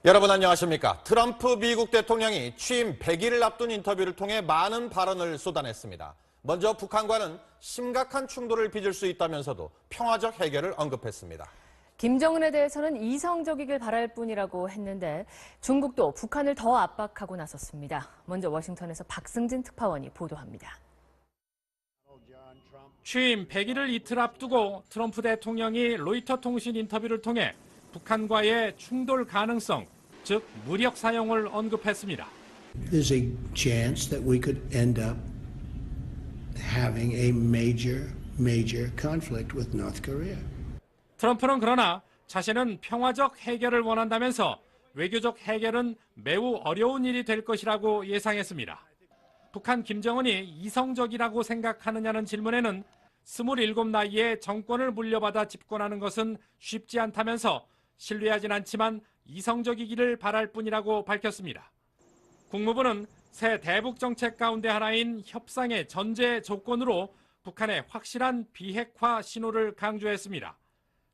여러분 안녕하십니까? 트럼프 미국 대통령이 취임 100일을 앞둔 인터뷰를 통해 많은 발언을 쏟아냈습니다. 먼저 북한과는 심각한 충돌을 빚을 수 있다면서도 평화적 해결을 언급했습니다. 김정은에 대해서는 이성적이길 바랄 뿐이라고 했는데 중국도 북한을 더 압박하고 나섰습니다. 먼저 워싱턴에서 박승진 특파원이 보도합니다. 취임 100일을 이틀 앞두고 트럼프 대통령이 로이터 통신 인터뷰를 통해 북한과의 충돌 가능성, 즉 무력 사용을 언급했습니다. There's a chance that we could end up having a major conflict with North Korea. 트럼프는 그러나 자신은 평화적 해결을 원한다면서 외교적 해결은 매우 어려운 일이 될 것이라고 예상했습니다. 북한 김정은이 이성적이라고 생각하느냐는 질문에는 27 나이에 정권을 물려받아 집권하는 것은 쉽지 않다면서 신뢰하진 않지만 이성적이기를 바랄 뿐이라고 밝혔습니다. 국무부는 새 대북 정책 가운데 하나인 협상의 전제 조건으로 북한의 확실한 비핵화 신호를 강조했습니다.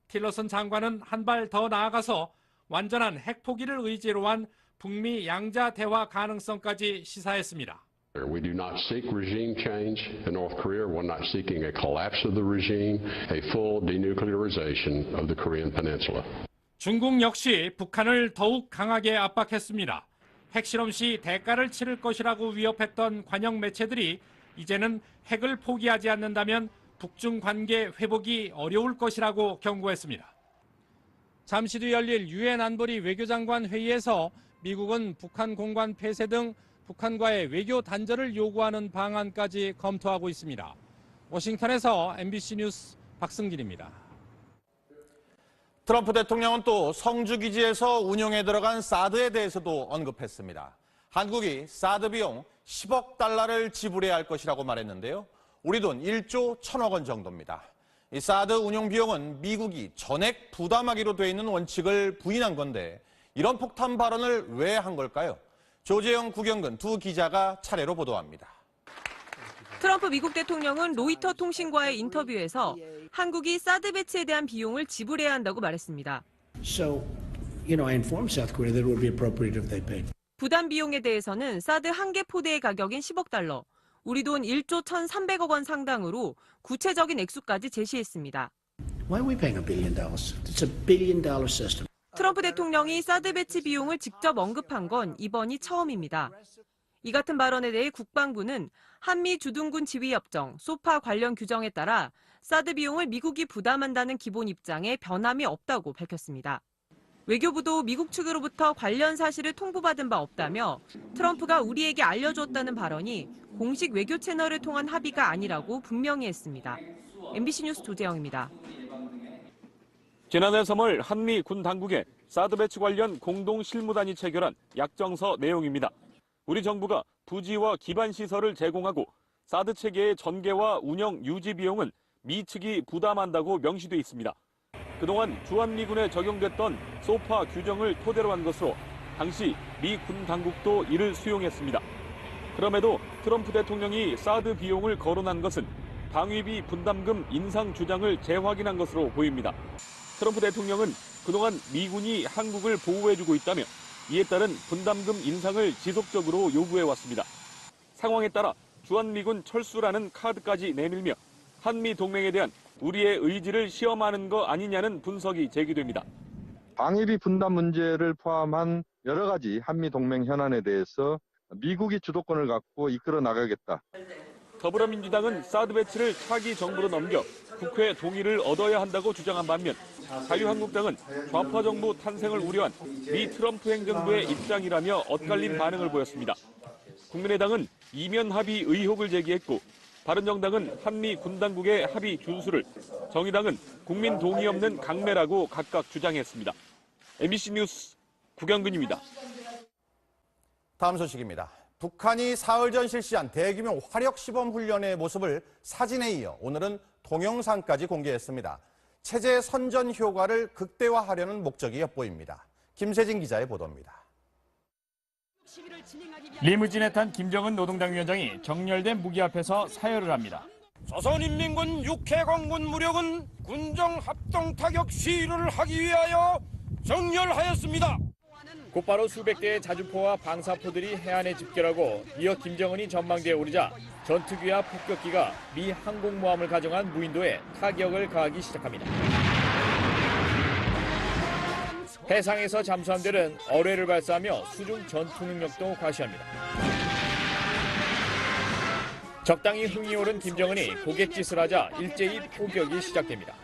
틸러슨 장관은 한 발 더 나아가서 완전한 핵 포기를 의제로 한 북미 양자 대화 가능성까지 시사했습니다. We do not seek regime change in North Korea. We're not seeking a collapse of the regime, a full denuclearization of the Korean Peninsula. 중국 역시 북한을 더욱 강하게 압박했습니다. 핵실험 시 대가를 치를 것이라고 위협했던 관영 매체들이 이제는 핵을 포기하지 않는다면 북중 관계 회복이 어려울 것이라고 경고했습니다. 잠시 뒤 열릴 유엔 안보리 외교장관 회의에서 미국은 북한 공관 폐쇄 등 북한과의 외교 단절을 요구하는 방안까지 검토하고 있습니다. 워싱턴에서 MBC 뉴스 박승길입니다. 트럼프 대통령은 또 성주기지에서 운용에 들어간 사드에 대해서도 언급했습니다. 한국이 사드 비용 10억 달러를 지불해야 할 것이라고 말했는데요. 우리 돈 1조 1천억 원 정도입니다. 이 사드 운용 비용은 미국이 전액 부담하기로 돼 있는 원칙을 부인한 건데 이런 폭탄 발언을 왜 한 걸까요? 조재영, 구경근 두 기자가 차례로 보도합니다. 트럼프 미국 대통령은 로이터 통신과의 인터뷰에서 한국이 사드 배치에 대한 비용을 지불해야 한다고 말했습니다. So, I informed South Korea that it would be appropriate if they paid. 부담 비용에 대해서는 사드 한 개 포대의 가격인 10억 달러, 우리 돈 1조 1,300억 원 상당으로 구체적인 액수까지 제시했습니다. Why are we paying $1 billion? It's $1 billion system. 트럼프 대통령이 사드 배치 비용을 직접 언급한 건 이번이 처음입니다. 이 같은 발언에 대해 국방부는 한미 주둔군 지휘협정, 소파 관련 규정에 따라 사드 비용을 미국이 부담한다는 기본 입장에 변함이 없다고 밝혔습니다. 외교부도 미국 측으로부터 관련 사실을 통보받은 바 없다며 트럼프가 우리에게 알려줬다는 발언이 공식 외교 채널을 통한 합의가 아니라고 분명히 했습니다. MBC 뉴스 조재영입니다. 지난해 3월 한미 군 당국에 사드 배치 관련 공동 실무단이 체결한 약정서 내용입니다. 우리 정부가 부지와 기반 시설을 제공하고 사드 체계의 전개와 운영 유지 비용은 미 측이 부담한다고 명시돼 있습니다. 그동안 주한미군에 적용됐던 소파 규정을 토대로 한 것으로 당시 미 군 당국도 이를 수용했습니다. 그럼에도 트럼프 대통령이 사드 비용을 거론한 것은 방위비 분담금 인상 주장을 재확인한 것으로 보입니다. 트럼프 대통령은 그동안 미군이 한국을 보호해주고 있다며 이에 따른 분담금 인상을 지속적으로 요구해왔습니다. 상황에 따라 주한미군 철수라는 카드까지 내밀며 한미 동맹에 대한 우리의 의지를 시험하는 거 아니냐는 분석이 제기됩니다. 방위비 분담 문제를 포함한 여러 가지 한미 동맹 현안에 대해서 미국이 주도권을 갖고 이끌어 나가겠다. 더불어민주당은 사드 배치를 차기 정부로 넘겨 국회 동의를 얻어야 한다고 주장한 반면 자유한국당은 좌파 정부 탄생을 우려한 미 트럼프 행정부의 입장이라며 엇갈린 반응을 보였습니다. 국민의당은 이면 합의 의혹을 제기했고 바른정당은 한미 군 당국의 합의 준수를, 정의당은 국민 동의 없는 강매라고 각각 주장했습니다. MBC 뉴스 구경근입니다. 다음 소식입니다. 북한이 사흘 전 실시한 대규모 화력 시범 훈련의 모습을 사진에 이어 오늘은 동영상까지 공개했습니다. 체제 선전 효과를 극대화하려는 목적이 엿보입니다. 김세진 기자의 보도입니다. 리무진에 탄 김정은 노동당 위원장이 정렬된 무기 앞에서 사열을 합니다. 조선인민군 육해공군 무력은 군정 합동 타격 시위를 하기 위하여 정렬하였습니다. 곧바로 수백 대의 자주포와 방사포들이 해안에 집결하고 이어 김정은이 전망대에 오르자 전투기와 폭격기가 미 항공모함을 가정한 무인도에 타격을 가하기 시작합니다. 해상에서 잠수함들은 어뢰를 발사하며 수중 전투 능력도 과시합니다. 적당히 흥이 오른 김정은이 고갯짓을 하자 일제히 포격이 시작됩니다.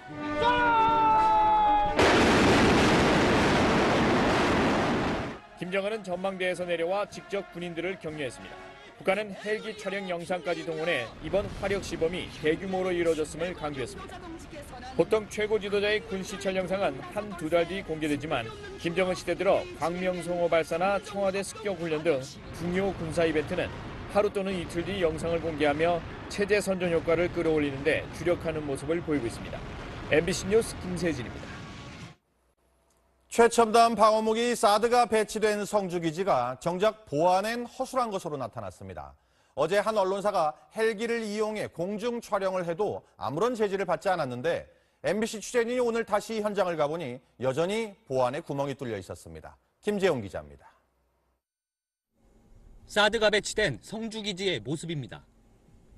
김정은은 전망대에서 내려와 직접 군인들을 격려했습니다. 북한은 헬기 촬영 영상까지 동원해 이번 화력 시범이 대규모로 이루어졌음을 강조했습니다. 보통 최고 지도자의 군시찰 영상은 한두 달 뒤 공개되지만 김정은 시대 들어 광명성호 발사나 청와대 습격 훈련 등 중요 군사 이벤트는 하루 또는 이틀 뒤 영상을 공개하며 체제 선전 효과를 끌어올리는 데 주력하는 모습을 보이고 있습니다. MBC 뉴스 김세진입니다. 최첨단 방어무기 사드가 배치된 성주기지가 정작 보안엔 허술한 것으로 나타났습니다. 어제 한 언론사가 헬기를 이용해 공중 촬영을 해도 아무런 제지를 받지 않았는데 MBC 취재진이 오늘 다시 현장을 가보니 여전히 보안에 구멍이 뚫려 있었습니다. 김재용 기자입니다. 사드가 배치된 성주기지의 모습입니다.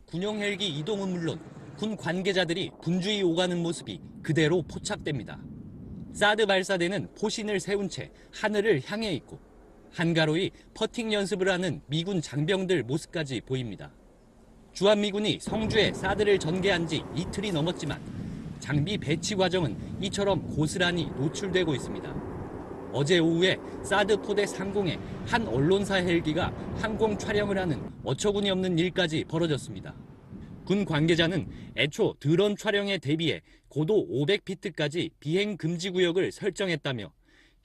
군용 헬기 이동은 물론 군 관계자들이 분주히 오가는 모습이 그대로 포착됩니다. 사드 발사대는 포신을 세운 채 하늘을 향해 있고 한가로이 퍼팅 연습을 하는 미군 장병들 모습까지 보입니다. 주한미군이 성주에 사드를 전개한 지 이틀이 넘었지만 장비 배치 과정은 이처럼 고스란히 노출되고 있습니다. 어제 오후에 사드 포대 상공에 한 언론사 헬기가 항공 촬영을 하는 어처구니 없는 일까지 벌어졌습니다. 군 관계자는 애초 드론 촬영에 대비해 고도 500피트까지 비행 금지 구역을 설정했다며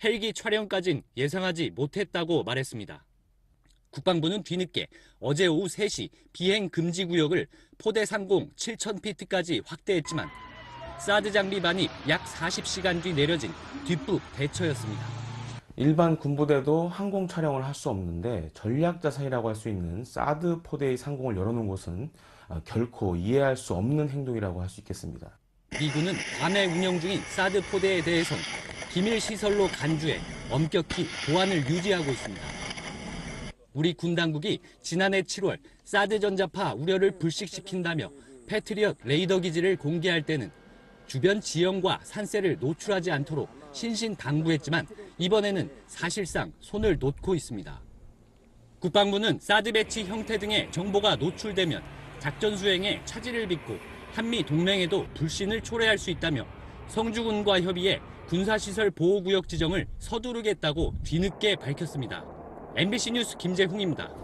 헬기 촬영까진 예상하지 못했다고 말했습니다. 국방부는 뒤늦게 어제 오후 3시 비행 금지 구역을 포대 상공 7,000피트까지 확대했지만 사드 장비 반입 약 40시간 뒤 내려진 뒷북 대처였습니다. 일반 군부대도 항공 촬영을 할 수 없는데 전략자산이라고 할 수 있는 사드 포대의 상공을 열어놓은 것은 결코 이해할 수 없는 행동이라고 할 수 있겠습니다. 미군은 괌에 운영 중인 사드 포대에 대해선 기밀 시설로 간주해 엄격히 보안을 유지하고 있습니다. 우리 군 당국이 지난해 7월 사드 전자파 우려를 불식시킨다며 패트리엇 레이더 기지를 공개할 때는 주변 지형과 산세를 노출하지 않도록 신신당부했지만 이번에는 사실상 손을 놓고 있습니다. 국방부는 사드 배치 형태 등의 정보가 노출되면 작전 수행에 차질을 빚고 한미 동맹에도 불신을 초래할 수 있다며 성주군과 협의해 군사시설 보호구역 지정을 서두르겠다고 뒤늦게 밝혔습니다. MBC 뉴스 김재훈입니다.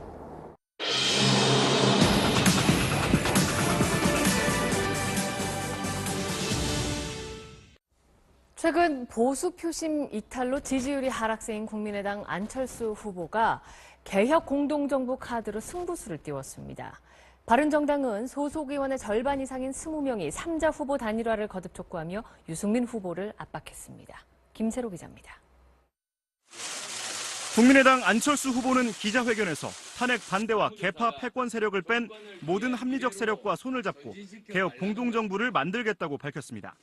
최근 보수 표심 이탈로 지지율이 하락세인 국민의당 안철수 후보가 개혁 공동정부 카드로 승부수를 띄웠습니다. 바른정당은 소속 의원의 절반 이상인 20명이 3자 후보 단일화를 거듭 촉구하며 유승민 후보를 압박했습니다. 김세로 기자입니다. 국민의당 안철수 후보는 기자회견에서 탄핵 반대와 개파 패권 세력을 뺀 모든 합리적 세력과 손을 잡고 개혁 공동정부를 만들겠다고 밝혔습니다.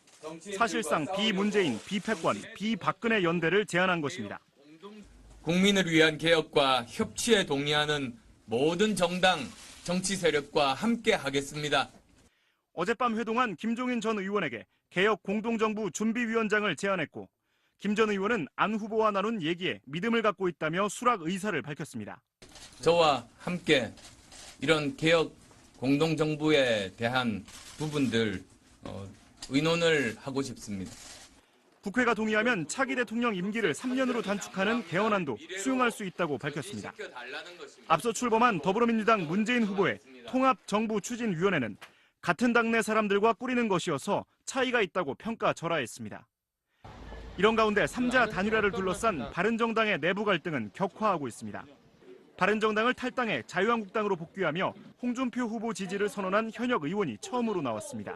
사실상 비문재인, 비패권, 비박근혜 연대를 제안한 것입니다. 국민을 위한 개혁과 협치에 동의하는 모든 정당, 정치 세력과 함께 하겠습니다. 어젯밤 회동한 김종인 전 의원에게 개혁 공동정부 준비위원장을 제안했고 김 전 의원은 안 후보와 나눈 얘기에 믿음을 갖고 있다며 수락 의사를 밝혔습니다. 저와 함께 이런 개혁 공동정부에 대한 부분들 의논을 하고 싶습니다. 국회가 동의하면 차기 대통령 임기를 3년으로 단축하는 개헌안도 수용할 수 있다고 밝혔습니다. 앞서 출범한 더불어민주당 문재인 후보의 통합정부추진위원회는 같은 당내 사람들과 꾸리는 것이어서 차이가 있다고 평가절하했습니다. 이런 가운데 3자 단일화를 둘러싼 바른정당의 내부 갈등은 격화하고 있습니다. 바른정당을 탈당해 자유한국당으로 복귀하며 홍준표 후보 지지를 선언한 현역 의원이 처음으로 나왔습니다.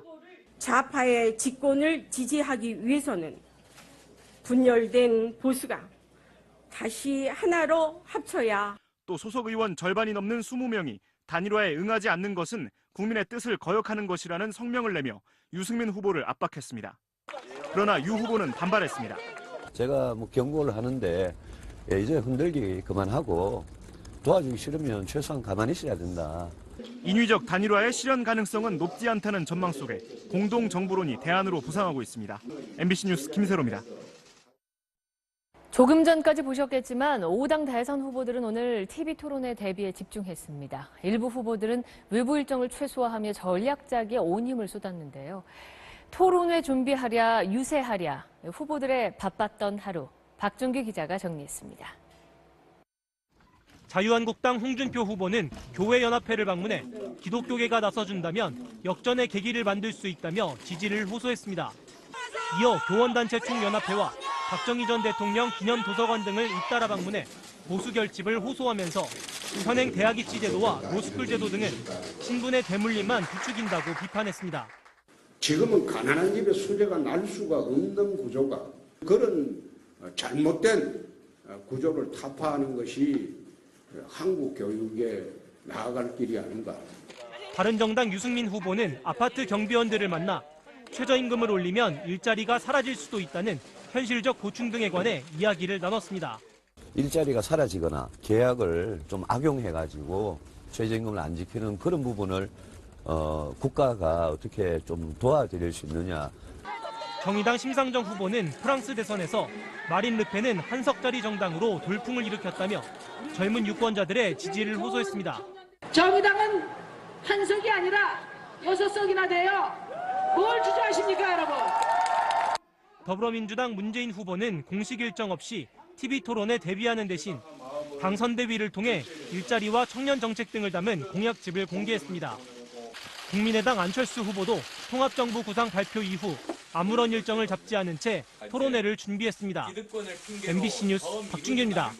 좌파의 집권을 지지하기 위해서는 분열된 보수가 다시 하나로 합쳐야. 또 소속 의원 절반이 넘는 20명이 단일화에 응하지 않는 것은 국민의 뜻을 거역하는 것이라는 성명을 내며 유승민 후보를 압박했습니다. 그러나 유 후보는 반발했습니다. 제가 경고를 하는데 이제 흔들기 그만하고 도와주기 싫으면 최소한 가만히 있어야 된다. 인위적 단일화의 실현 가능성은 높지 않다는 전망 속에 공동정부론이 대안으로 부상하고 있습니다. MBC 뉴스 김세로입니다. 조금 전까지 보셨겠지만 5당 대선 후보들은 오늘 TV토론회 대비에 집중했습니다. 일부 후보들은 외부 일정을 최소화하며 전략작에 온 힘을 쏟았는데요. 토론회 준비하랴 유세하랴 후보들의 바빴던 하루 박준규 기자가 정리했습니다. 자유한국당 홍준표 후보는 교회연합회를 방문해 기독교계가 나서준다면 역전의 계기를 만들 수 있다며 지지를 호소했습니다. 이어 교원단체 총연합회와 박정희 전 대통령 기념도서관 등을 잇따라 방문해 보수 결집을 호소하면서 현행 대학 입시 제도와 로스쿨 제도 등은 신분의 대물림만 부추긴다고 비판했습니다. 지금은 가난한 집에 수재가 날 수가 없는 구조가 그런 잘못된 구조를 타파하는 것이 한국 교육에 나아갈 길이 아닌가. 바른정당 유승민 후보는 아파트 경비원들을 만나 최저임금을 올리면 일자리가 사라질 수도 있다는 현실적 고충 등에 관해 이야기를 나눴습니다. 일자리가 사라지거나 계약을 좀 악용해가지고 최저임금을 안 지키는 그런 부분을 국가가 어떻게 좀 도와드릴 수 있느냐. 정의당 심상정 후보는 프랑스 대선에서 마린 르펜은 한석자리 정당으로 돌풍을 일으켰다며 젊은 유권자들의 지지를 호소했습니다. 정의당은 한 석이 아니라 6석이나 돼요. 뭘 주저하십니까, 여러분? 더불어민주당 문재인 후보는 공식 일정 없이 TV토론에 데뷔하는 대신 당 선대위를 통해 일자리와 청년 정책 등을 담은 공약집을 공개했습니다. 국민의당 안철수 후보도 통합정부 구상 발표 이후 아무런 일정을 잡지 않은 채 토론회를 준비했습니다. MBC 뉴스 박준규입니다.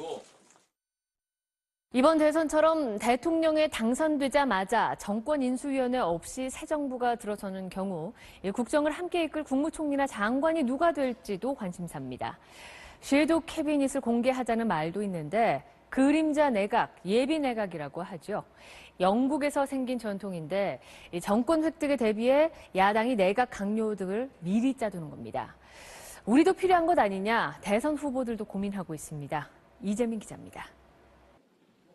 이번 대선처럼 대통령에 당선되자마자 정권인수위원회 없이 새 정부가 들어서는 경우 국정을 함께 이끌 국무총리나 장관이 누가 될지도 관심사입니다. 섀도우 캐비닛을 공개하자는 말도 있는데 그림자 내각, 예비 내각이라고 하죠. 영국에서 생긴 전통인데 정권 획득에 대비해 야당이 내각 강요 등을 미리 짜두는 겁니다. 우리도 필요한 것 아니냐 대선 후보들도 고민하고 있습니다. 이재민 기자입니다.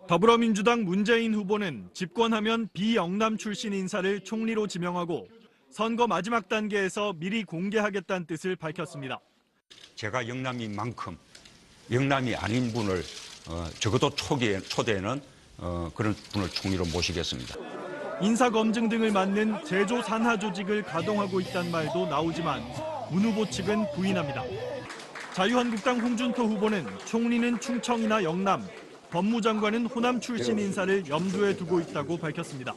더불어민주당 문재인 후보는 집권하면 비영남 출신 인사를 총리로 지명하고 선거 마지막 단계에서 미리 공개하겠다는 뜻을 밝혔습니다. 제가 영남인 만큼 영남이 아닌 분을 적어도 초대에는 그런 분을 총리로 모시겠습니다. 인사검증 등을 맡는 제조 산하 조직을 가동하고 있다는 말도 나오지만 문 후보 측은 부인합니다. 자유한국당 홍준표 후보는 총리는 충청이나 영남, 법무장관은 호남 출신 인사를 염두에 두고 있다고 밝혔습니다.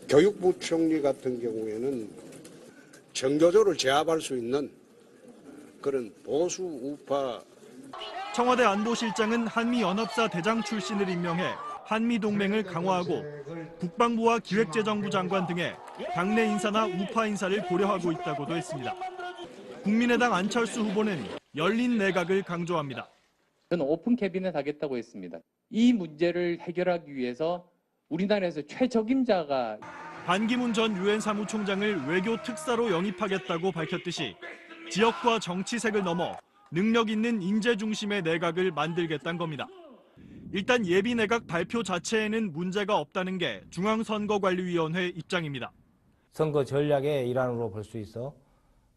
교육부총리 같은 경우에는 정교조를 제압할 수 있는 그런 보수 우파. 청와대 안보실장은 한미연합사 대장 출신을 임명해 한미동맹을 강화하고 국방부와 기획재정부 장관 등의 당내 인사나 우파 인사를 고려하고 있다고도 했습니다. 국민의당 안철수 후보는 열린 내각을 강조합니다. 저는 오픈 캐비넷 하겠다고 했습니다. 이 문제를 해결하기 위해서 우리나라에서 최적임자가 반기문 전 유엔 사무총장을 외교 특사로 영입하겠다고 밝혔듯이 지역과 정치색을 넘어 능력 있는 인재 중심의 내각을 만들겠다는 겁니다. 일단 예비 내각 발표 자체에는 문제가 없다는 게 중앙선거관리위원회 입장입니다. 선거 전략의 일환으로 볼 수 있어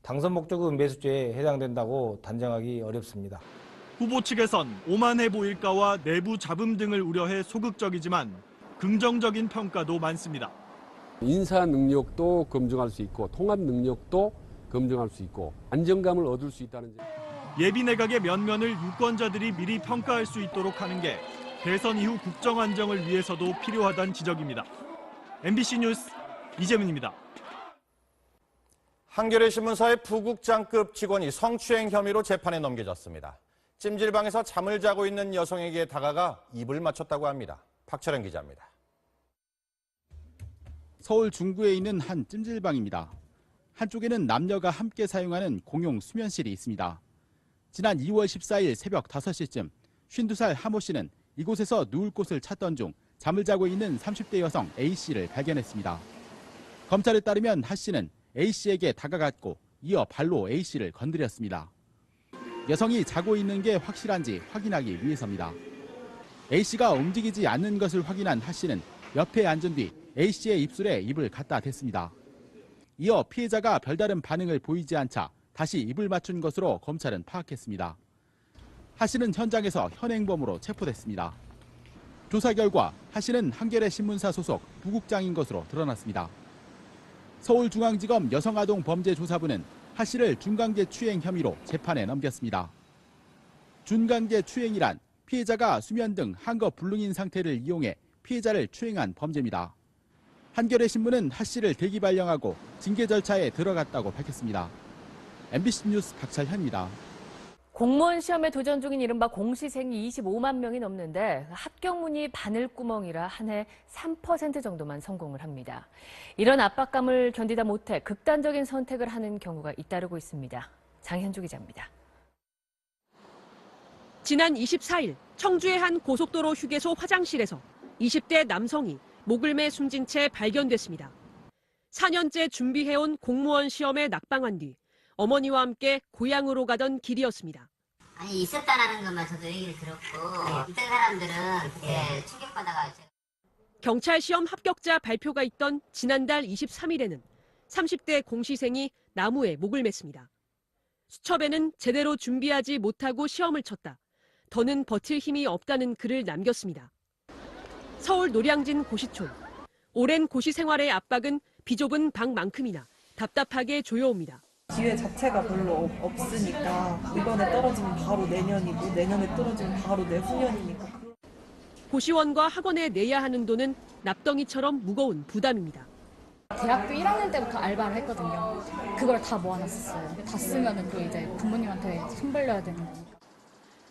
당선 목적은 매수죄에 해당된다고 단정하기 어렵습니다. 후보 측에선 오만해 보일까와 내부 잡음 등을 우려해 소극적이지만 긍정적인 평가도 많습니다. 인사 능력도 검증할 수 있고 통합 능력도 검증할 수 있고 안정감을 얻을 수 있다는 점. 예비 내각의 면면을 유권자들이 미리 평가할 수 있도록 하는 게 대선 이후 국정 안정을 위해서도 필요하다는 지적입니다. MBC 뉴스 이재민입니다. 한겨레 신문사의 부국장급 직원이 성추행 혐의로 재판에 넘겨졌습니다. 찜질방에서 잠을 자고 있는 여성에게 다가가 입을 맞췄다고 합니다. 박철현 기자입니다. 서울 중구에 있는 한 찜질방입니다. 한쪽에는 남녀가 함께 사용하는 공용 수면실이 있습니다. 지난 2월 14일 새벽 5시쯤 52살 하모 씨는 이곳에서 누울 곳을 찾던 중 잠을 자고 있는 30대 여성 A씨를 발견했습니다. 검찰에 따르면 하 씨는 A씨에게 다가갔고 이어 발로 A씨를 건드렸습니다. 여성이 자고 있는 게 확실한지 확인하기 위해서입니다. A씨가 움직이지 않는 것을 확인한 하씨는 옆에 앉은 뒤 A씨의 입술에 입을 갖다 댔습니다. 이어 피해자가 별다른 반응을 보이지 않자 다시 입을 맞춘 것으로 검찰은 파악했습니다. 하씨는 현장에서 현행범으로 체포됐습니다. 조사 결과 하씨는 한겨레 신문사 소속 부국장인 것으로 드러났습니다. 서울중앙지검 여성아동범죄조사부는 하씨를 준강제 추행 혐의로 재판에 넘겼습니다. 준강제 추행이란 피해자가 수면 등 한거 불능인 상태를 이용해 피해자를 추행한 범죄입니다. 한겨레 신문은 하씨를 대기 발령하고 징계 절차에 들어갔다고 밝혔습니다. MBC 뉴스 박철현입니다. 공무원 시험에 도전 중인 이른바 공시생이 25만 명이 넘는데 합격문이 바늘구멍이라 한 해 3% 정도만 성공을 합니다. 이런 압박감을 견디다 못해 극단적인 선택을 하는 경우가 잇따르고 있습니다. 장현주 기자입니다. 지난 24일 청주의 한 고속도로 휴게소 화장실에서 20대 남성이 목을 매 숨진 채 발견됐습니다. 4년째 준비해온 공무원 시험에 낙방한 뒤 어머니와 함께 고향으로 가던 길이었습니다. 아니 있었다라는 것만 저도 얘기를 들었고 있던 사람들은 그때 충격받아가지고. 경찰 시험 합격자 발표가 있던 지난달 23일에는 30대 공시생이 나무에 목을 맸습니다. 수첩에는 제대로 준비하지 못하고 시험을 쳤다. 더는 버틸 힘이 없다는 글을 남겼습니다. 서울 노량진 고시촌. 오랜 고시 생활의 압박은 비좁은 방만큼이나 답답하게 조여옵니다. 기회 자체가 별로 없으니까 이번에 떨어지면 바로 내년이고 내년에 떨어지면 바로 내후년이니까. 고시원과 학원에 내야 하는 돈은 납덩이처럼 무거운 부담입니다. 대학교 1학년 때부터 알바를 했거든요. 그걸 다 모아놨었어요. 다 쓰면은 또 이제 부모님한테 손벌려야 되는 거니까.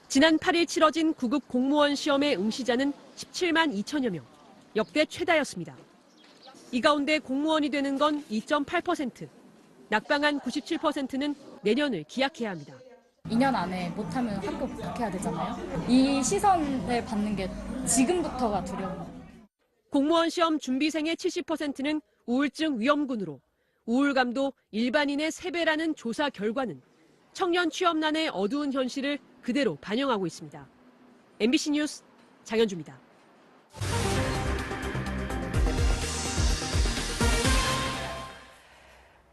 지난 8일 치러진 9급 공무원 시험의 응시자는 17만 2천여 명, 역대 최다였습니다. 이 가운데 공무원이 되는 건 2.8%, 낙방한 97%는 내년을 기약해야 합니다. 2년 안에 못하면 학교 복학해야 되잖아요. 이 시선을 받는 게 지금부터가 두려워요. 공무원 시험 준비생의 70%는 우울증 위험군으로 우울감도 일반인의 3배라는 조사 결과는 청년 취업난의 어두운 현실을 그대로 반영하고 있습니다. MBC 뉴스 장현주입니다.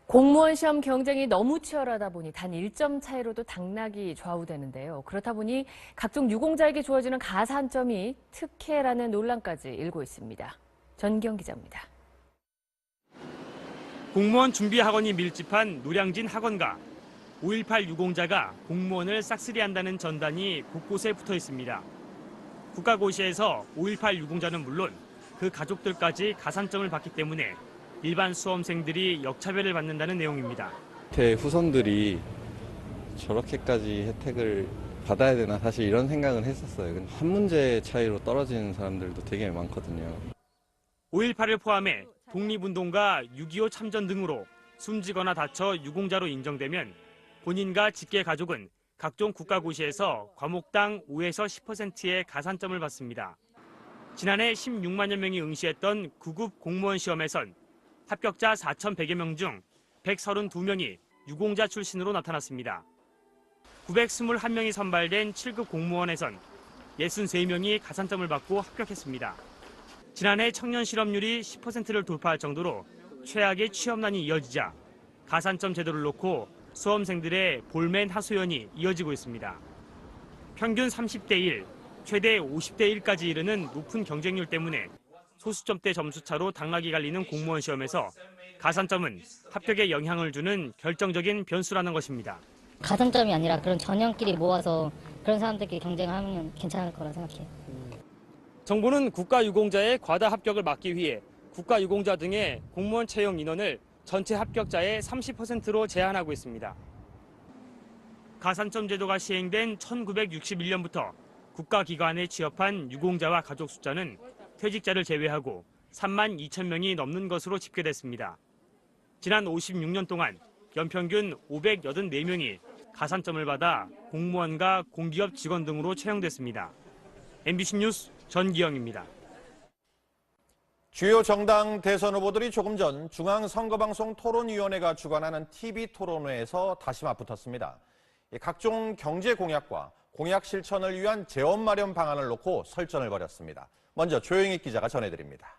공무원 시험 경쟁이 너무 치열하다 보니 단 1점 차이로도 당락이 좌우되는데요. 그렇다 보니 각종 유공자에게 주어지는 가산점이 특혜라는 논란까지 일고 있습니다. 전기영 기자입니다. 공무원 준비 학원이 밀집한 노량진 학원가. 5.18 유공자가 공무원을 싹쓸이한다는 전단이 곳곳에 붙어 있습니다. 국가고시에서 5.18 유공자는 물론 그 가족들까지 가산점을 받기 때문에 일반 수험생들이 역차별을 받는다는 내용입니다. 제 후손들이 저렇게까지 혜택을 받아야 되나 사실 이런 생각은 했었어요. 한 문제 차이로 떨어지는 사람들도 되게 많거든요. 5.18을 포함해 독립운동과 6.25 참전 등으로 숨지거나 다쳐 유공자로 인정되면 본인과 직계 가족은 각종 국가고시에서 과목당 5에서 10%의 가산점을 받습니다. 지난해 16만여 명이 응시했던 9급 공무원 시험에선 합격자 4,100여 명 중 132명이 유공자 출신으로 나타났습니다. 921명이 선발된 7급 공무원에선 63명이 가산점을 받고 합격했습니다. 지난해 청년 실업률이 10%를 돌파할 정도로 최악의 취업난이 이어지자 가산점 제도를 놓고 수험생들의 볼멘 하소연이 이어지고 있습니다. 평균 30대 1, 최대 50대 1까지 이르는 높은 경쟁률 때문에 소수점대 점수차로 당락이 갈리는 공무원 시험에서 가산점은 합격에 영향을 주는 결정적인 변수라는 것입니다. 가산점이 아니라 그런 전형끼리 모아서 그런 사람들끼리 경쟁하면 괜찮을 거라 생각해요. 정부는 국가유공자의 과다 합격을 막기 위해 국가유공자 등의 공무원 채용 인원을 전체 합격자의 30%로 제한하고 있습니다. 가산점 제도가 시행된 1961년부터 국가기관에 취업한 유공자와 가족 숫자는 퇴직자를 제외하고 3만 2천 명이 넘는 것으로 집계됐습니다. 지난 56년 동안 연평균 584명이 가산점을 받아 공무원과 공기업 직원 등으로 채용됐습니다. MBC 뉴스 전기영입니다. 주요 정당 대선 후보들이 조금 전 중앙선거방송 토론위원회가 주관하는 TV 토론회에서 다시 맞붙었습니다. 각종 경제 공약과 공약 실천을 위한 재원 마련 방안을 놓고 설전을 벌였습니다. 먼저 조영익 기자가 전해드립니다.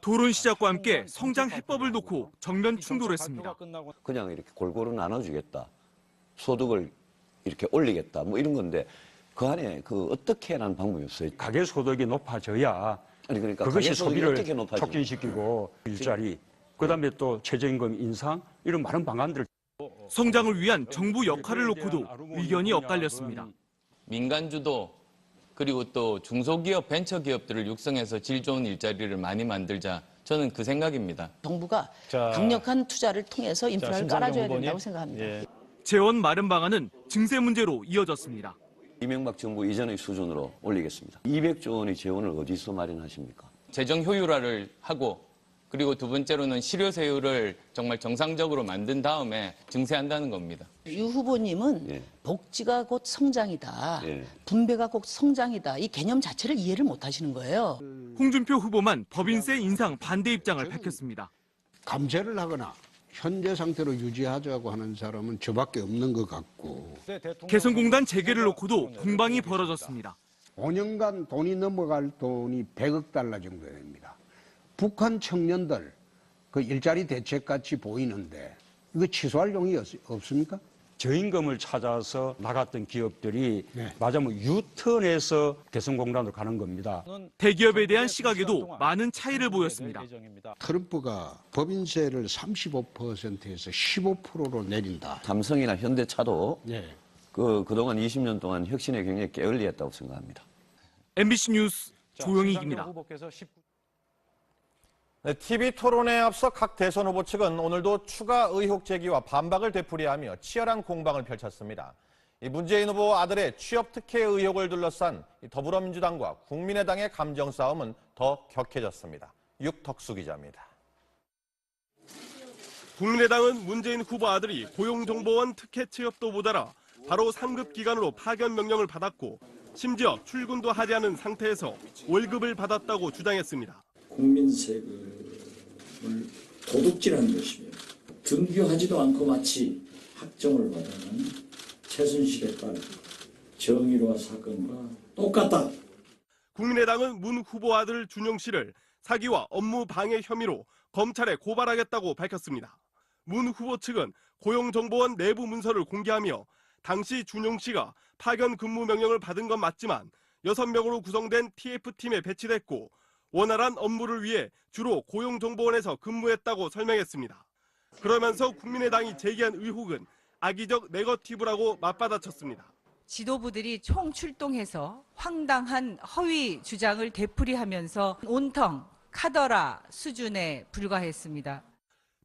토론 시작과 함께 성장 해법을 놓고 정면 충돌했습니다. 그냥 이렇게 골고루 나눠주겠다. 소득을 이렇게 올리겠다. 뭐 이런 건데 그 안에 그 어떻게 하는 방법이 없어요. 가계 소득이 높아져야 그러니까 그것이 소비를 촉진시키고 일자리, 그다음에 또 최저임금 인상 이런 많은 방안들. 성장을 위한 정부 역할을 놓고도 의견이 엇갈렸습니다. 민간 주도 그리고 또 중소기업, 벤처기업들을 육성해서 질 좋은 일자리를 많이 만들자. 저는 그 생각입니다. 정부가 강력한 투자를 통해서 인프라를 깔아줘야 된다고 생각합니다. 재원 마련 방안은 증세 문제로 이어졌습니다. 이명박 정부 이전의 수준으로 올리겠습니다. 200조 원의 재원을 어디서 마련하십니까? 재정 효율화를 하고 그리고 두 번째로는 실효세율을 정말 정상적으로 만든 다음에 증세한다는 겁니다. 유 후보님은 복지가 곧 성장이다. 분배가 곧 성장이다. 이 개념 자체를 이해를 못 하시는 거예요. 홍준표 후보만 법인세 인상 반대 입장을 밝혔습니다. 감세를 하거나 현재 상태로 유지하자고 하는 사람은 저밖에 없는 것 같고. 개성공단 재개를 놓고도 공방이 벌어졌습니다. 5년간 돈이 넘어갈 돈이 100억 달러 정도 됩니다. 북한 청년들 그 일자리 대책같이 보이는데 이거 취소할 용이 없습니까? 저임금을 찾아서 나갔던 기업들이 맞으면 유턴해서 개성공단으로 가는 겁니다. 대기업에 대한 시각에도 많은 차이를 보였습니다. 트럼프가 법인세를 35%에서 15%로 내린다. 삼성이나 현대차도 그동안 20년 동안 혁신에 굉장히 게을리했다고 생각합니다. MBC 뉴스 조영익입니다. TV 토론에 앞서 각 대선 후보 측은 오늘도 추가 의혹 제기와 반박을 되풀이하며 치열한 공방을 펼쳤습니다. 문재인 후보 아들의 취업 특혜 의혹을 둘러싼 더불어민주당과 국민의당의 감정 싸움은 더 격해졌습니다. 육덕수 기자입니다. 국민의당은 문재인 후보 아들이 고용정보원 특혜 취업도 모자라 바로 상급 기관으로 파견 명령을 받았고 심지어 출근도 하지 않은 상태에서 월급을 받았다고 주장했습니다. 국민 세금을 도둑질한 것이며 등교하지도 않고 마치 학점을 받아는 최순실의 딸 정의로와 사건과 똑같다. 국민의당은 문 후보 아들 준용 씨를 사기와 업무 방해 혐의로 검찰에 고발하겠다고 밝혔습니다. 문 후보 측은 고용정보원 내부 문서를 공개하며 당시 준용 씨가 파견 근무 명령을 받은 건 맞지만 6명으로 구성된 TF팀에 배치됐고 원활한 업무를 위해 주로 고용정보원에서 근무했다고 설명했습니다. 그러면서 국민의당이 제기한 의혹은 악의적 네거티브라고 맞받아쳤습니다. 지도부들이 총출동해서 황당한 허위 주장을 되풀이하면서 온텅 카더라 수준에 불과했습니다.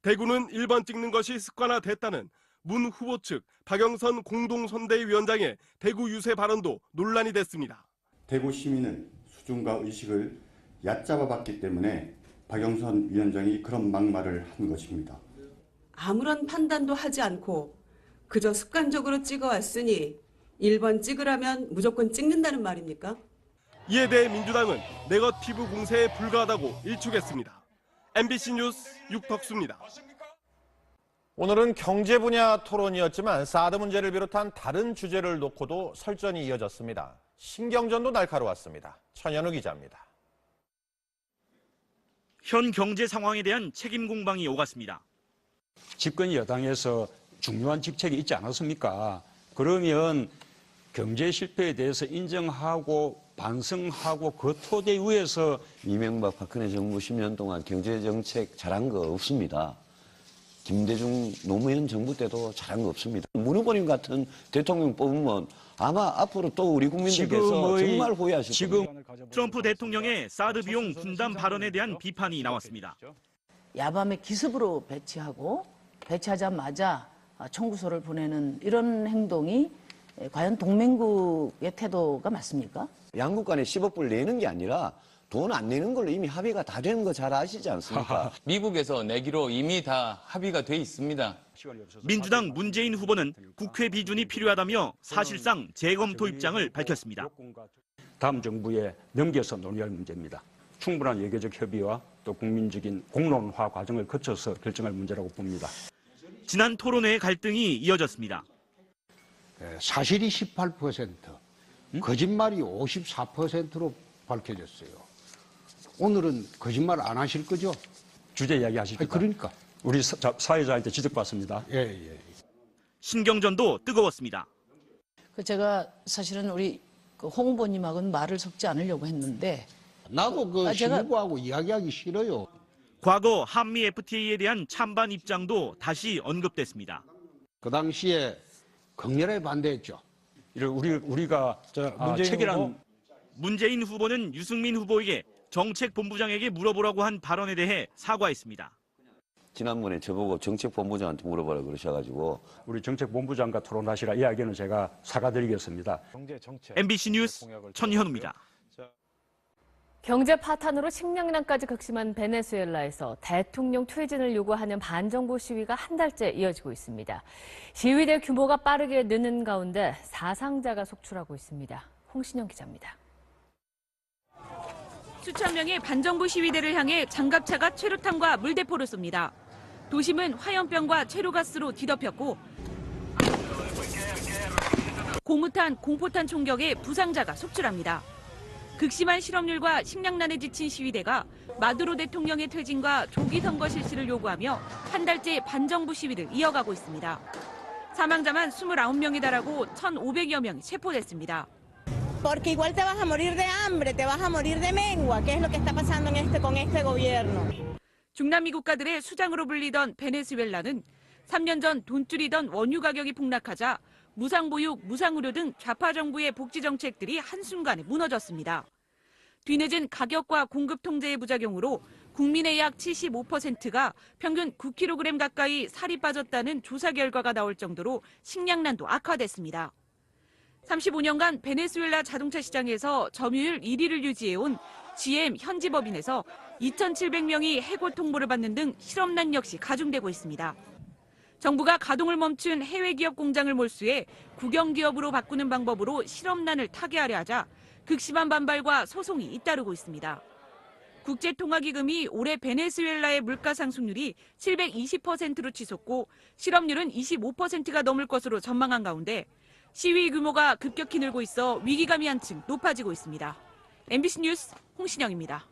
대구는 1번 찍는 것이 습관화됐다는 문 후보 측 박영선 공동선대위원장의 대구 유세 발언도 논란이 됐습니다. 대구 시민은 수준과 의식을 얕잡아 봤기 때문에 박영선 위원장이 그런 막말을 한 것입니다. 아무런 판단도 하지 않고 그저 습관적으로 찍어왔으니 1번 찍으라면 무조건 찍는다는 말입니까? 이에 대해 민주당은 네거티브 공세에 불과하다고 일축했습니다. MBC 뉴스 육덕수입니다. 오늘은 경제 분야 토론이었지만 사드 문제를 비롯한 다른 주제를 놓고도 설전이 이어졌습니다. 신경전도 날카로웠습니다. 천현우 기자입니다. 현 경제 상황에 대한 책임 공방이 오갔습니다. 집권 여당에서 중요한 직책이 있지 않았습니까? 그러면 경제 실패에 대해서 인정하고 반성하고 그 토대 위에서 이명박 박근혜 정부 10년 동안 경제정책 잘한 거 없습니다. 김대중 노무현 정부 때도 잘한 거 없습니다. 문 후보님 같은 대통령 뽑으면 아마 앞으로 또 우리 국민들께서 정말 후회하실 겁니다. 트럼프 대통령의 사드 비용 분담 발언에 대한 비판이 나왔습니다. 야밤에 기습으로 배치하자마자 청구서를 보내는 이런 행동이 과연 동맹국의 태도가 맞습니까? 양국 간에 10억 불 내는 게 아니라 돈 안 내는 걸로 이미 합의가 다 되는 거 잘 아시지 않습니까? 미국에서 내기로 이미 다 합의가 돼 있습니다. 민주당 문재인 후보는 국회 비준이 필요하다며 사실상 재검토 입장을 밝혔습니다. 다음 정부에 넘겨서 논의할 문제입니다. 충분한 외교적 협의와 또 국민적인 공론화 과정을 거쳐서 결정할 문제라고 봅니다. 지난 토론회의 갈등이 이어졌습니다. 사실이 18%, 거짓말이 54%로 밝혀졌어요. 오늘은 거짓말 안 하실 거죠? 주제 이야기 하시죠. 그러니까. 우리 사회자한테 지적받습니다. 예. 신경전도 뜨거웠습니다. 제가 사실은 우리 홍 후보님하고는 말을 섞지 않으려고 했는데 나도 그 신부하고 이야기하기 싫어요. 과거 한미 FTA에 대한 찬반 입장도 다시 언급됐습니다. 그 당시에 극렬하게 반대했죠. 우리가 체결한 문재인 후보는 유승민 후보에게 정책본부장에게 물어보라고 한 발언에 대해 사과했습니다. 지난번에 저보고 정책본부장한테 물어보라 그러셔가지고 우리 정책본부장과 토론하시라 이야기는 제가 사과드리겠습니다. MBC 뉴스 천현우입니다. 경제 파탄으로 식량난까지 극심한 베네수엘라에서 대통령 퇴진을 요구하는 반정부 시위가 한 달째 이어지고 있습니다. 시위대 규모가 빠르게 느는 가운데 사상자가 속출하고 있습니다. 홍신영 기자입니다. 수천 명의 반정부 시위대를 향해 장갑차가 최루탄과 물대포를 쏩니다. 도심은 화염병과 최루가스로 뒤덮였고 고무탄, 공포탄 총격에 부상자가 속출합니다. 극심한 실업률과 식량난에 지친 시위대가 마두로 대통령의 퇴진과 조기 선거 실시를 요구하며 한 달째 반정부 시위를 이어가고 있습니다. 사망자만 29명에 달하고 1,500여 명이 체포됐습니다. Porque igual te vas a morir de hambre, te vas a morir de mengua, que es lo que está pasando con este gobierno. 중남미 국가들의 수장으로 불리던 베네수엘라는 3년 전 돈줄이던 원유 가격이 폭락하자 무상보육, 무상의료 등 좌파 정부의 복지 정책들이 한순간에 무너졌습니다. 뒤늦은 가격과 공급 통제의 부작용으로 국민의 약 75%가 평균 9kg 가까이 살이 빠졌다는 조사 결과가 나올 정도로 식량난도 악화됐습니다. 35년간 베네수엘라 자동차 시장에서 점유율 1위를 유지해온 GM 현지법인에서 2,700명이 해고 통보를 받는 등 실업난 역시 가중되고 있습니다. 정부가 가동을 멈춘 해외 기업 공장을 몰수해 국영기업으로 바꾸는 방법으로 실업난을 타개하려 하자 극심한 반발과 소송이 잇따르고 있습니다. 국제통화기금이 올해 베네수엘라의 물가 상승률이 720%로 치솟고 실업률은 25%가 넘을 것으로 전망한 가운데 시위 규모가 급격히 늘고 있어 위기감이 한층 높아지고 있습니다. MBC 뉴스 홍신영입니다.